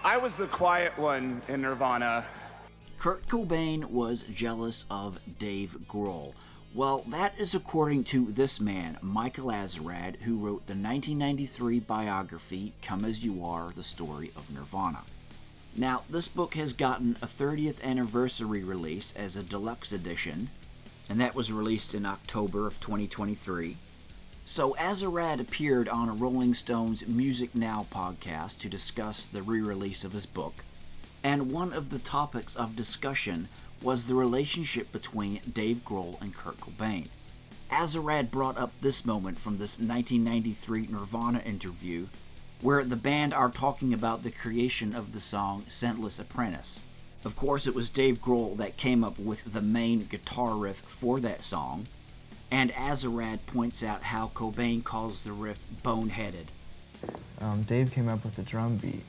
I was the quiet one in Nirvana. Kurt Cobain was jealous of Dave Grohl. Well, that is according to this man, Michael Azerrad, who wrote the 1993 biography, Come As You Are, The Story of Nirvana. Now, this book has gotten a 30th anniversary release as a deluxe edition, and that was released in October of 2023. So Azerrad appeared on a Rolling Stone's Music Now podcast to discuss the re-release of his book, and one of the topics of discussion was the relationship between Dave Grohl and Kurt Cobain. Azerrad brought up this moment from this 1993 Nirvana interview where the band are talking about the creation of the song Scentless Apprentice. Of course, it was Dave Grohl that came up with the main guitar riff for that song, and Azerrad points out how Cobain calls the riff boneheaded. Dave came up with the drum beat,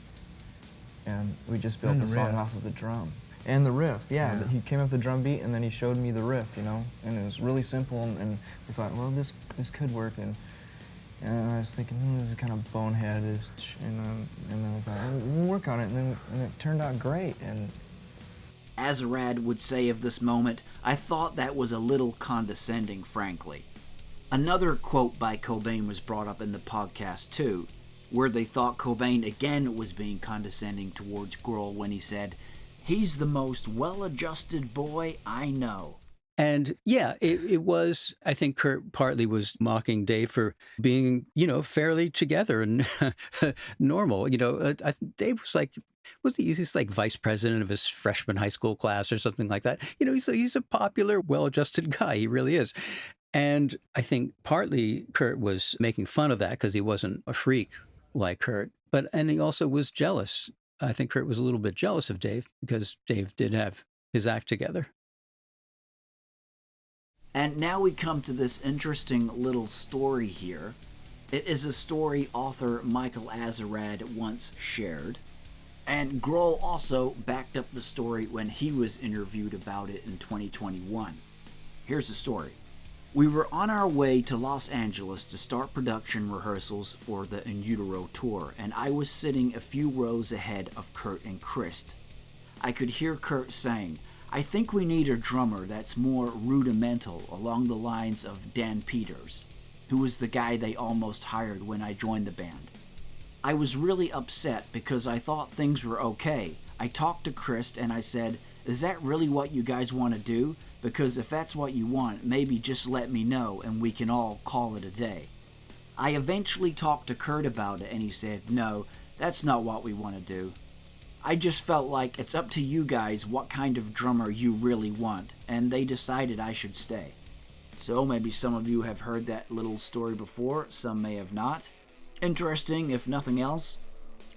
and we just built the song off of the drum. And the riff, yeah. He came up with the drum beat, and then he showed me the riff, you know, and it was really simple, and we thought, well, this could work, and I was thinking, this is kind of bonehead, and then I thought, we'll work on it, and it turned out great. And Azerrad would say of this moment, I thought that was a little condescending, frankly. Another quote by Cobain was brought up in the podcast, too, where they thought Cobain again was being condescending towards Grohl when he said, "He's the most well-adjusted boy I know." And yeah, it was, I think Kurt partly was mocking Dave for being, fairly together and normal. Dave was the easiest vice president of his freshman high school class or something like that. He's a popular, well-adjusted guy. He really is. And I think partly Kurt was making fun of that because he wasn't a freak like Kurt. And he also was jealous. I think Kurt was a little bit jealous of Dave because Dave did have his act together. And now we come to this interesting little story here. It is a story author Michael Azerrad once shared. And Grohl also backed up the story when he was interviewed about it in 2021. Here's the story. We were on our way to Los Angeles to start production rehearsals for the In Utero tour, and I was sitting a few rows ahead of Kurt and Chris. I could hear Kurt saying, "I think we need a drummer that's more rudimental along the lines of Dan Peters, who was the guy they almost hired when I joined the band." I was really upset because I thought things were okay. I talked to Chris and I said, "Is that really what you guys want to do? Because if that's what you want, maybe just let me know and we can all call it a day." I eventually talked to Kurt about it and he said, "No, that's not what we want to do. I just felt like it's up to you guys what kind of drummer you really want, and they decided I should stay." So maybe some of you have heard that little story before, some may have not. Interesting, if nothing else.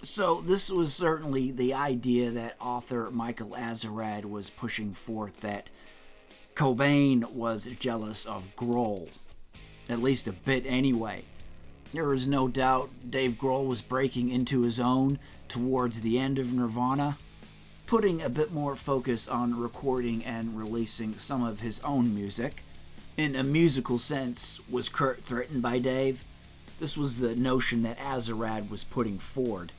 So this was certainly the idea that author Michael Azerrad was pushing forth, that Cobain was jealous of Grohl. At least a bit anyway. There is no doubt Dave Grohl was breaking into his own towards the end of Nirvana, putting a bit more focus on recording and releasing some of his own music. In a musical sense, was Kurt threatened by Dave? This was the notion that Azerrad was putting forward.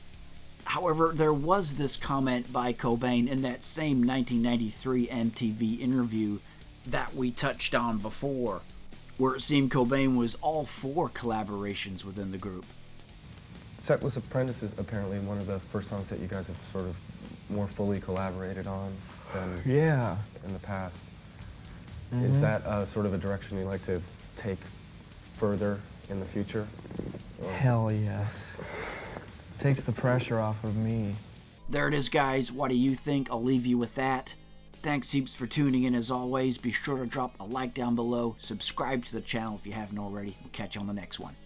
However, there was this comment by Cobain in that same 1993 MTV interview that we touched on before, where it seemed Cobain was all for collaborations within the group. Scentless Apprentice is apparently one of the first songs that you guys have sort of more fully collaborated on than in the past. Mm-hmm. Is that sort of a direction you'd like to take further in the future? Or? Hell yes. Takes the pressure off of me. There it is, guys. What do you think? I'll leave you with that. Thanks heaps for tuning in as always. Be sure to drop a like down below. Subscribe to the channel if you haven't already. We'll catch you on the next one.